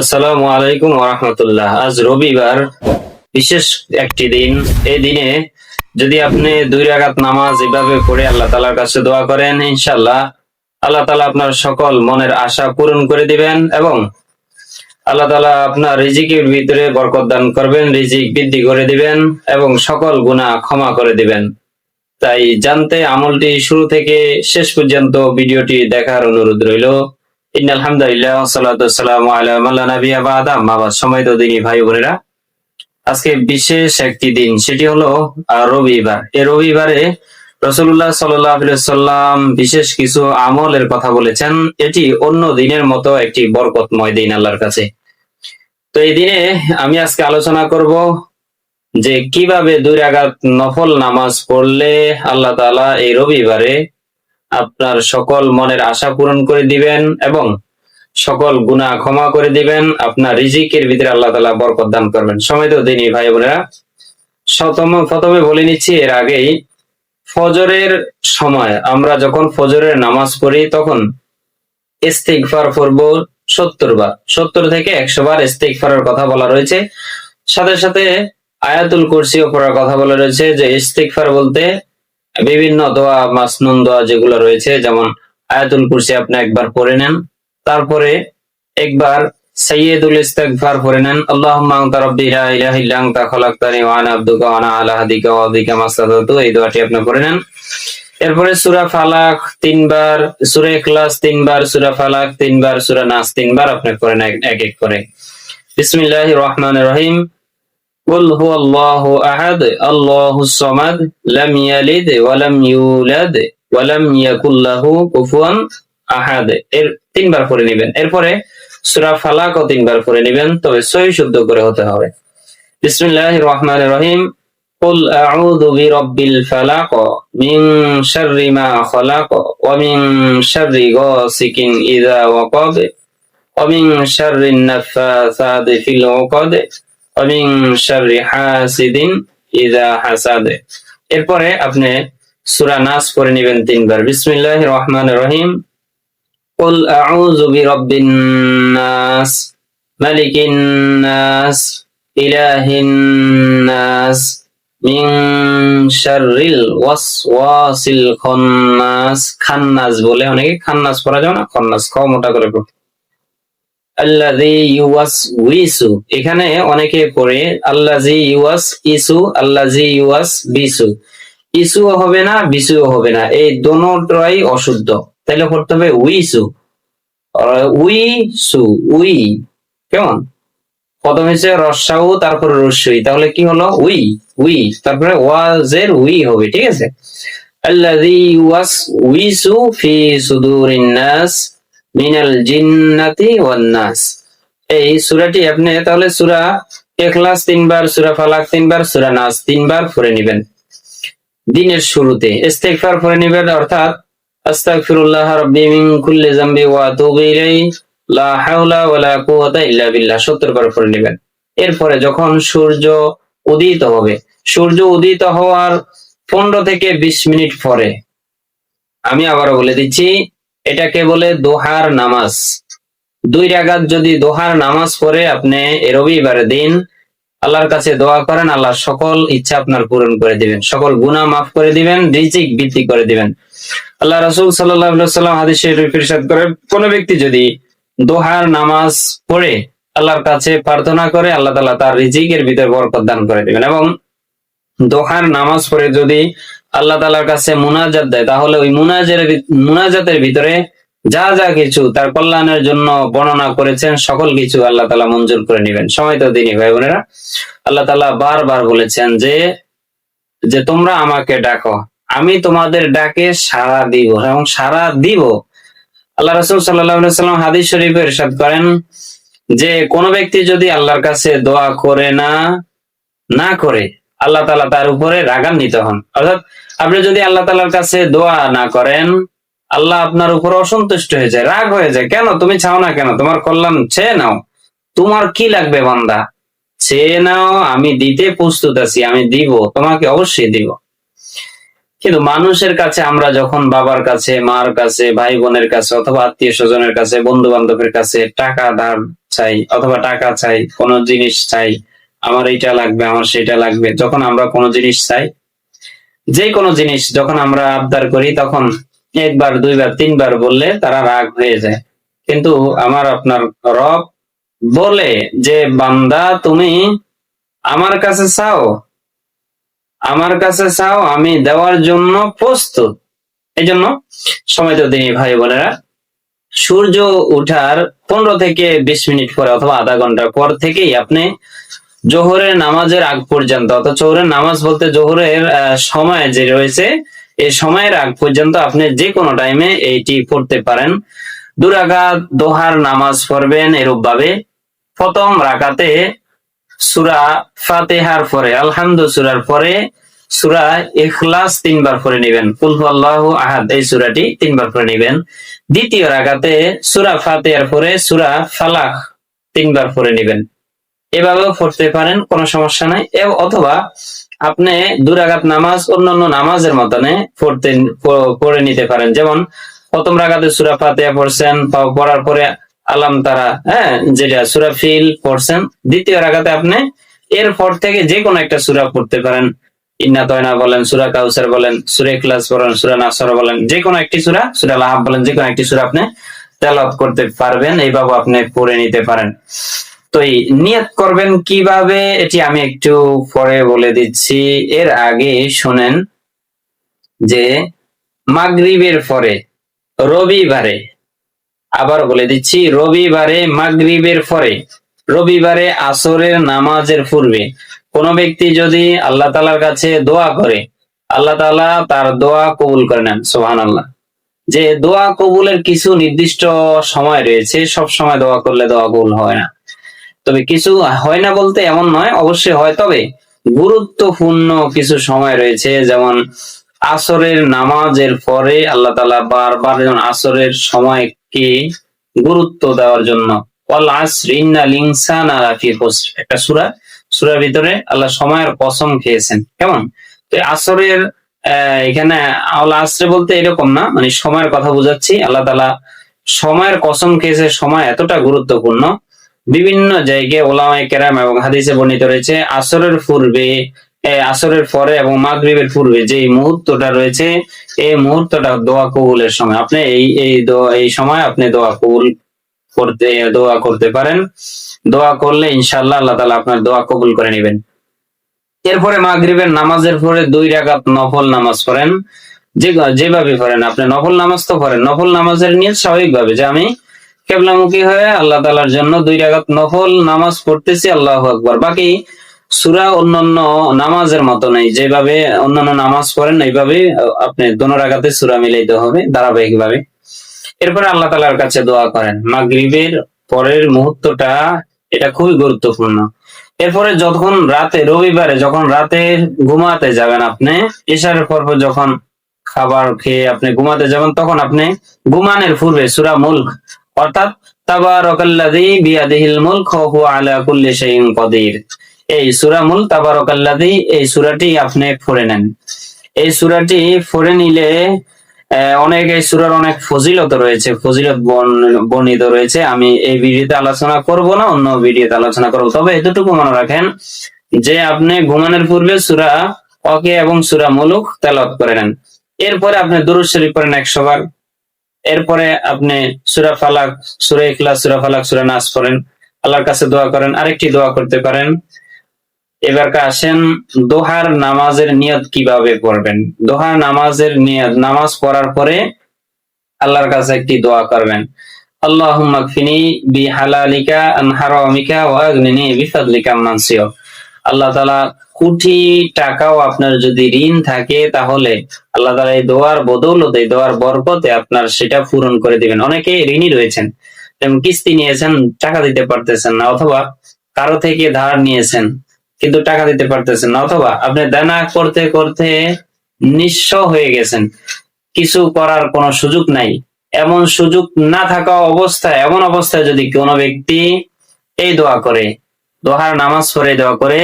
আসসালামু আলাইকুম ওয়া রাহমাতুল্লাহ। আজ রবিবার, বিশেষ একটি দিন। এই দিনে যদি আপনি 2 রাকাত নামাজ এভাবে পড়ে আল্লাহ তাআলার কাছে দোয়া করেন, ইনশাআল্লাহ আল্লাহ তাআলা আপনার সকল মনের আশা পূরণ করে দিবেন এবং আল্লাহ তাআলা আপনার রিজিকের ভিতরে বরকত দান করবেন, রিজিক বৃদ্ধি করে দিবেন এবং সকল গুনাহ ক্ষমা করে দিবেন। তাই জানতে আমলটি শুরু থেকে শেষ পর্যন্ত ভিডিওটি দেখার অনুরোধ রইল। ইন্নাল হামদুলিল্লাহ ওয়াসসালাতু ওয়াসসালামু আলা মান লা নাবিয়্যা বা'দা, আম্মা বা'দ। সম্মানিত দিনী ভাই বোনেরা, আজকে বিশেষ একটি দিন, সেটি হলো রবিবার। এই রবিবারে রাসূলুল্লাহ সাল্লাল্লাহু আলাইহি ওয়াসাল্লাম বিশেষ কিছু আমলের কথা বলেছেন। এটি অন্য দিনের মতো একটি বরকতময় দিন আল্লাহর কাছে। তো এই দিনে আমি আজকে আলোচনা করব যে কিভাবে 2 রাকাত নফল নামাজ পড়লে আল্লাহ তাআলা এই রবিবারে আপনার সকল মনের আশা পূরণ করে দিবেন এবং সকল গুনাহ ক্ষমা করে দিবেন, আপনার রিজিকের ভিতরে আল্লাহ তাআলা বরকত দান করবেন। সম্মানিত দিনী ভাই বোনেরা, প্রথমে বলে নিচ্ছি, এর আগেই ফজরের সময় আমরা যখন ফজরের নামাজ পড়ি তখন ইস্তিগফার পড়ব 70 বার, 70 থেকে 100 বার ইস্তিগফারের কথা বলা রয়েছে। সাথে সাথে আয়াতুল কুরসিও পড়ার কথা বলা রয়েছে। যে ইস্তিগফার বলতে বিভিন্ন দোয়া, মাসনুন দোয়া যেগুলো রয়েছে, যেমন আয়াতুল কুরসি আপনি একবার পড়ে নেন, তারপরে একবার সাইয়্যিদুল ইস্তিগফার পড়ে নেন, আল্লাহুম্মা আনতা রাব্বি লা ইলাহা ইল্লা আনতা খালাকতানি ওয়া আনা আবদুকা ওয়া আনা আলা আহদিকা ওয়া ওয়াদিকা মাসতাতাতু, এই দোয়াটি আপনি পড়ে নেন। এরপরে সূরা ফালাক 3 বার, সূরা ইখলাস 3 বার, সূরা ফালাক 3 বার, সূরা নাস 3 বার আপনি পড়েন এক এক করে। বিসমিল্লাহির রহমানির রহিম। কুল হুয়াল্লাহু আহাদ, আল্লাহুস সামাদ, লাম ইয়ালিদ ওয়া লাম ইউলাদ ওয়া লাম ইয়াকুল লাহু কুফুয়ান আহাদ, এর 3 বার পড়ে নেবেন। এরপরে সূরা ফালাকও 3 বার পড়ে নেবেন, তবে সহি শুদ্ধ করে হতে হবে। বিসমিল্লাহির রহমানির রহিম। কুল আউযু বিরাব্বিল ফালাক মিন শাররি মা খালাক ওয়া মিন শাররি গাসিকিন ইযা ওয়াকাব ওয়া মিন শাররিন নাফাসাতি ফিল উকাদ ওয়া মিন শাররি হাসিদিন ইযা হাসাদ। এরপরে আপনি সূরা নাস পড়ে নেবেন 3 বার। বিসমিল্লাহির রহমানির রহিম। কুল আউযু বিরাব্বিন নাস, মালিকিন নাস, ইলাহিন নাস, মিন শাররিল ওয়াসওয়াসিল খান্নাস। খান্নাস বলে অনেকে, খান্নাস পড়া যাবে না, খান্নাস খ মোটা করে পড়ো। আল্লাযী ইউওয়াসউইসু, এখানে অনেকে পড়ে আল্লাযী ইউওয়াসইসু, আল্লাযী ইউওয়াসবিসু। ইসুও হবে না, বিসুও হবে না, এই দোনোটাই অশুদ্ধ। তাইলে পড়তে হবে উইসু, উইসু, উই। কেমন? প্রথম হচ্ছে রস্সাউ, তারপরে রস্যই, তাহলে কি হলো? উই, উই, তারপরে ওয়াজের উই হবে, ঠিক আছে? আল্লাযী ইউওয়াসউইসু ফি সুদুরিন নাস মিনাল জিন্নাতি ওয়ান নাস। এই সূরাটি আপনি তাহলে সূরা ইখলাস 3 বার, সূরা ফালাক 3 বার, সূরা নাস 3 বার পড়ে নেবেন। দিনের শুরুতে ইস্তিগফার পড়ে নেবেন, অর্থাৎ আস্তাগফিরুল্লাহ রাব্বি মিন কুল্লি যামবি ওয়া আতুবু ইলাইহি লা হাওলা ওয়ালা কুওয়াতা ইল্লা বিল্লাহ 70 বার পড়ে নেবেন। এরপরে যখন সূর্য উদিত হবে, সূর্য উদিত হওয়ার 15 থেকে 20 মিনিট পরে, আমি আবারও বলে দিচ্ছি, এটাকে বলে দোহার নামাজ। 2 রাকাত যদি দোহার নামাজ পড়ে আপনি এই রবিবারের দিন আল্লাহর কাছে দোয়া করেন, আল্লাহ সকল ইচ্ছা আপনার পূরণ করে দিবেন, সকল গুনাহ মাফ করে দিবেন, রিজিক বৃদ্ধি করে দিবেন। আল্লাহ রাসূল সাল্লাল্লাহু আলাইহি ওয়াসাল্লাম হাদিস শরীফে ইরশাদ করেন, কোন ব্যক্তি যদি দোহার নামাজ পড়ে আল্লাহর কাছে প্রার্থনা করে, আল্লাহ তাআলা তার রিজিকের ভিতরে বরকত দান করে দিবেন। এবং দোহার নামাজ পড়ে যদি আল্লাহ তাআলার কাছে মুনাজাত দেয়, তাহলে ওই মুনাজাতের ভিতরে যা যা কিছু তার কল্যাণের জন্য বর্ণনা করেছেন, সকল কিছু আল্লাহ তাআলা মঞ্জুর করে নেবেন। সময়তো দিনী ভাই বোনেরা, আল্লাহ তাআলা বারবার বলেছেন যে তোমরা আমাকে ডাকো, আমি তোমাদের ডাকে সাড়া দিব এবং সাড়া দিব। আল্লাহ রাসূল সাল্লাল্লাহু আলাইহি ওয়াসাল্লাম হাদিস শরীফে ইরশাদ করেন যে কোন ব্যক্তি যদি আল্লাহর কাছে দোয়া করে না করে, আল্লাহ তাআলা তার উপরে রাগান্বিত হন। অর্থাৎ আপনি যদি আল্লাহ তাআলার কাছে দোয়া না করেন, আল্লাহ আপনার উপর অসন্তুষ্ট হয়ে যায়, রাগ হয়ে যায়। কেন তুমি চাও না? কেন? তোমার কল্যাণ চেয়ে নাও, তোমার কি লাগবে বান্দা, চেয়ে নাও, আমি দিতে প্রস্তুত আছি, আমি দিব, তোমাকে অবশ্যই দিব। কিন্তু মানুষের কাছে আমরা যখন বাবার কাছে, মার কাছে, ভাই বোনের কাছে, অথবা আত্মীয় স্বজনের কাছে, বন্ধু বান্ধবের কাছে টাকা ধার চাই অথবা টাকা চাই, কোনো জিনিস চাই, আমার এইটা লাগবে, আমার সেটা লাগবে, যখন আমরা কোনো জিনিস চাই, যে কোনো জিনিস যখন আমরা আবদার করি, তখন একবার দুইবার তিনবার বললে তারা রাগ হয়ে যায়। কিন্তু আমার আপনার রব বলে যে, বান্দা তুমি আমার কাছে চাও, আমার কাছে চাও, আমি দেওয়ার জন্য প্রস্তুত। এই জন্য সময় তো দিনই ভাই বোনেরা, সূর্য উঠার 15 থেকে 20 মিনিট পরে অথবা আধা ঘন্টা পর থেকেই আপনি জোহরের নামাজের আগ পর্যন্ত, অর্থাৎ জোহরের নামাজ বলতে জোহরের সময় যে রয়েছে, এই সময়ের আগ পর্যন্ত আপনি যে কোনো টাইমে এইটি পড়তে পারেন। 2 রাকাত দোহার নামাজ পড়বেন এরূপ ভাবে। প্রথম রাকাতে সূরা ফাতিহার পরে, আলহামদু সূরার পরে সূরা ইখলাস 3 বার পড়ে নেবেন, কুল হুয়াল্লাহু আহাদ এই সূরাটি 3 বার পড়ে নেবেন। দ্বিতীয় রাকাতে সূরা ফাতিহার পরে সূরা ফালাক 3 বার পড়ে নেবেন। এভাবেও পড়তে পারেন, কোনো সমস্যা নাই। অথবা আপনি 2 রাকাত নামাজ অন্যান্য নামাজের মতনে পড়ে নিতে পারেন। যেমন প্রথম রাকাতে সূরা ফাতিহা পড়ছেন, পড়ার পরে আলাম তারা, যেটা সূরা ফিল পড়ছেন। দ্বিতীয় রাকাতে আপনি এরপর থেকে যে কোনো একটা সূরা পড়তে পারেন, ইন্না তয়না বলেন, সূরা কাউসার বলেন, সূরা ইখলাস বলেন, সূরা নাসর বলেন, যে কোনো একটি সূরা, সূরা লাহাব বলেন, যে কোনো একটি সূরা আপনি তেলাওয়াত করতে পারবেন। এইভাবে আপনি পড়ে নিতে পারেন। তো এই নিয়ত করবেন কিভাবে, এটি আমি একটু পরে বলে দিচ্ছি। এর আগে শুনেন যে মাগরিবের পরে রবিবারে, আবার বলে দিচ্ছি, রবিবারে মাগরিবের পরে, রবিবারে আসরের নামাজের পূর্বে কোনো ব্যক্তি যদি আল্লাহ তাআলার কাছে দোয়া করে, আল্লাহ তাআলা তার দোয়া কবুল করে নেন। সুবহানাল্লাহ। যে দোয়া কবুলের কিছু নির্দিষ্ট সময় রয়েছে, সব সময় দোয়া করলে দোয়া কবুল হয় না। তবে কিছু হয় না বলতে এমন নয়, অবশ্যই হয়, তবে গুরুত্বপূর্ণ কিছু সময় রয়েছে। যেমন আসরের নামাজের পরে আল্লাহ তাআলা বারবার যেমন আসরের সময়কে গুরুত্ব দেওয়ার জন্য, ওয়াল আসরি ইন্নাল ইনসানা লাফি খুসর, একটা সূরার ভিতরে আল্লাহ সময়ের কসম খেয়েছেন। কেমন? তো আসরের এখানে আল আসরে বলতে এরকম না, মানে সময়ের কথা বোঝাচ্ছি। আল্লাহ তাআলা সময়ের কসম খেয়েছে, সময় এতটা গুরুত্বপূর্ণ। বিভিন্ন জায়গায় ওলামায়ে কেরাম এবং হাদিসে বর্ণিত রয়েছে, আসরের পূর্বে, আসরের পরে এবং মাগরিবের পূর্বে যে মুহূর্তটা রয়েছে, এই মুহূর্তটা দোয়া কবুলের সময়। আপনি এই সময় আপনি দোয়া করতে পারেন। দোয়া করলে ইনশাআল্লাহ আল্লাহ তাআলা আপনার দোয়া কবুল করে নেবেন। এরপরে মাগরিবের নামাজের পরে 2 রাকাত নফল নামাজ পড়েন। যেভাবে পড়েন আপনি, নফল নামাজ তো পড়েন, নফল নামাজের নিয়ত স্বাভাবিকভাবে যে আমি কিবলামুখী হয়ে আল্লাহ তাআলার জন্য 2 রাকাত নফল নামাজ পড়তেছি, আল্লাহু আকবার। বাকি সূরা অন্যান্য নামাজের মতো নেই, যেভাবে অন্যান্য নামাজ পড়েন এইভাবে আপনি দোনো রাকাতে সূরা মিলাইতে হবে ধারাবাহিকভাবে। এরপরে আল্লাহ তাআলার কাছে দোয়া করেন। মাগরিবের পরের মুহূর্তটা এটা খুবই গুরুত্বপূর্ণ। এরপরে যখন রাতে, রবিবারে যখন রাতে ঘুমাতে যাবেন, আপনি ইশারের পর যখন খাবার খেয়ে আপনি ঘুমাতে যাবেন, তখন আপনি ঘুমানোর পূর্বে সূরা মুলক, অর্থাৎ তাবারাকাল্লাযী বিয়াদিহিল মুলক ওয়া হুয়া আলা কুল্লি শাইইন কাদির, এই সূরা মুলক তাবারাকাল্লাযী, এই সূরাটি আপনি পড়ে নেন। এই সূরাটি পড়ে নিলে এই সূরার অনেক ফজিলত রয়েছে, ফজিলত বর্ণিত রয়েছে। আমি এই ভিডিওতে আলোচনা করব না, অন্য ভিডিওতে আলোচনা করব। তবে এতটুকু মনে রাখেন যে আপনি ঘুমানোর পূর্বে সূরা ওয়াকিয়া এবং সূরা মুলক তেলাওয়াত করে নেন। এরপরে আপনি দুরূদ শরীফ পড়েন 100 বার। এরপরে আপনি সূরা ফালাক, সূরা ইখলাস, সূরা ফালাক, সূরা নাস পড়েন, আল্লাহর কাছে দোয়া করেন। আরেকটি দোয়া করতে পারেন। এবার আসেন দোহার নামাজের নিয়ত কিভাবে পড়বেন। দোহার নামাজের নিয়ত, নামাজ পড়ার পরে আল্লাহর কাছে একটি দোয়া করবেন, আল্লাহুম্মা কফিনি বিহালালিকা আন হারামিকা ওয়া আগনিনি বিফাদলিকা আম্মান সিওয়াক। আল্লাহ তাআলা কোটি টাকাও আপনার যদি ঋণ থাকে, তাহলে আল্লাহ তাআলা এই দোয়ার বদৌলতে, এই দোয়ার বরকতে আপনার সেটা পূরণ করে দিবেন। অনেকে ঋণী রয়েছেন, যেমন কিস্তি নিয়েছেন, টাকা দিতে পারতেছেন না, অথবা কারো থেকে ধার নিয়েছেন কিন্তু টাকা দিতে পারতেছেন না, অথবা আপনি দেনা করতে করতে নিঃস্ব হয়ে গেছেন, কিছু করার কোনো সুযোগ নাই। এমন সুযোগ না থাকা অবস্থায়, এমন অবস্থায় যদি কোনো ব্যক্তি এই দোয়া করে, দোহার নামাজ পড়ে দোয়া করে,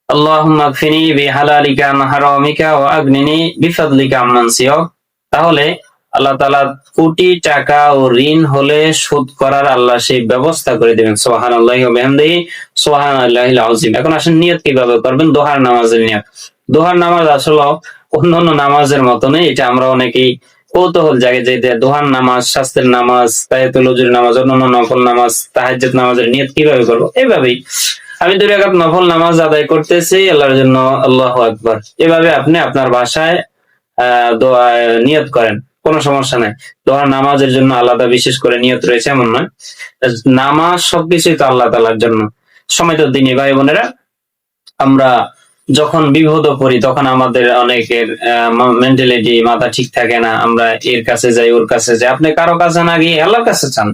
আল্লাহুম্মা কফিনি বিহালালিকা আন হারামিকা ওয়া আগনিনি বিফাদলিকা আম্মান সিওয়াক, তাহলে আল্লাহ তাআলা কোটি টাকা ও ঋণ হলে শোধ করার আল্লাহ সেই ব্যবস্থা করে দিবেন। সুবহানাল্লাহি ওয়া বিহামদিহি সুবহানাল্লাহিল আযীম। এখন আসেন নিয়ত কিভাবে করবেন? দোহার নামাজের নিয়ত। দোহার নামাজ আসলে অন্যান্য নামাজের মতনই, এটা আমরা অনেকেই কৌতূহল জাগে যে দোহার নামাজ, স্বাস্থ্যের নামাজ, তাহিয়াতুল ওযুর নামাজ, অন্যান্য নফল নামাজ, তাহাজ্জুদ নামাজের নিয়ত কিভাবে করবো? এভাবেই আমি 2 রাকাত নফল নামাজ আদায় করতেছি আল্লাহর জন্য, আল্লাহু আকবার। এভাবে আপনি আপনার ভাষায় দোয়া নিয়ত করেন, কোনো সমস্যা নাই। দোয়া নামাজের জন্য আলাদা বিশেষ করে নিয়ত রয়েছে এমন নয়। নামাজ সবকিছুই তো আল্লাহ তাআলার জন্য। সম্মানিত দিনী ভাই বোনেরা, আমরা যখন বিপদে পড়ি তখন আমাদের অনেকের মেন্টালিটি, মাথা ঠিক থাকে না, আমরা এর কাছে যাই, ওর কাছে যাই। আপনি কারো কাছে না গিয়ে আল্লাহর কাছে চান।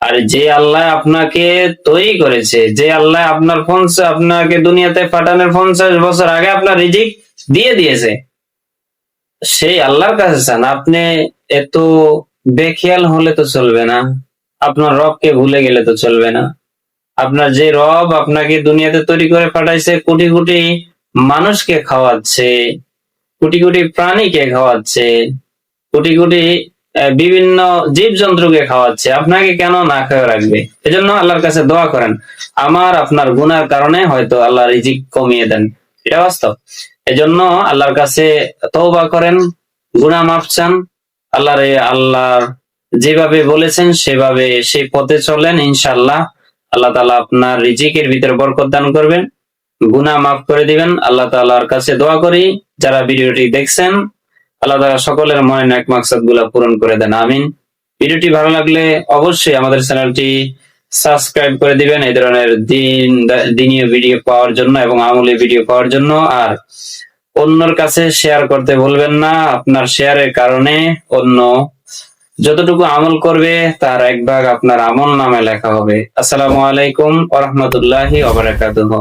আর যে আল্লাহ আপনাকে তৈরি করেছে, যে আল্লাহ আপনাকে দুনিয়াতে পাঠানোর 50 বছর আগে আপনার রিজিক দিয়ে দিয়েছে, সেই আল্লাহর কাছে চান। আপনি এত বেখেয়াল হলে তো চলবে না, আপনার রবকে ভুলে গেলে তো চলবে না। আপনার যে রব আপনাকে দুনিয়াতে তৈরি করে পাঠাইছে, কোটি কোটি মানুষকে খাওয়াচ্ছে, কোটি কোটি প্রাণীকে খাওয়াচ্ছে, কোটি কোটি বিভিন্ন জীব জন্তুকে খাওয়াচ্ছে, আপনাকে কেন না খেয়ে রাখবে? এজন্য আল্লাহর কাছে দোয়া করেন। আমার আপনার গুনার কারণে হয়তো আল্লাহ রিজিক কমিয়ে দেন, এটা বাস্তব। এজন্য আল্লাহর কাছে তওবা করেন, গুনাহ মাফ চান, আল্লাহর যেভাবে বলেছেন সেভাবে সেই পথে চলেন, ইনশাআল্লাহ আল্লাহ তাআলা আপনার রিজিকের ভিতরে বরকত দান করবেন, গুনাহ মাফ করে দিবেন। আল্লাহ তাআলার কাছে দোয়া করি, যারা ভিডিওটি দেখছেন আল্লাহ তাআলা সকলের মনে নেক মাকসাদ গুলা পূরণ করে দেন, আমিন। ভিডিওটি ভালো লাগলে অবশ্যই আমাদের চ্যানেলটি সাবস্ক্রাইব করে দিবেন এই ধরনের দিনীয় ভিডিও পাওয়ার জন্য এবং আমলি ভিডিও পাওয়ার জন্য। আর অন্যর কাছে শেয়ার করতে ভুলবেন না, আপনার শেয়ারের কারণে অন্য যতটুকু আমল করবে তার 1 ভাগ আপনার আমল নামে লেখা হবে। আসসালামু আলাইকুম ওয়া রাহমাতুল্লাহি ওয়া বারাকাতুহু।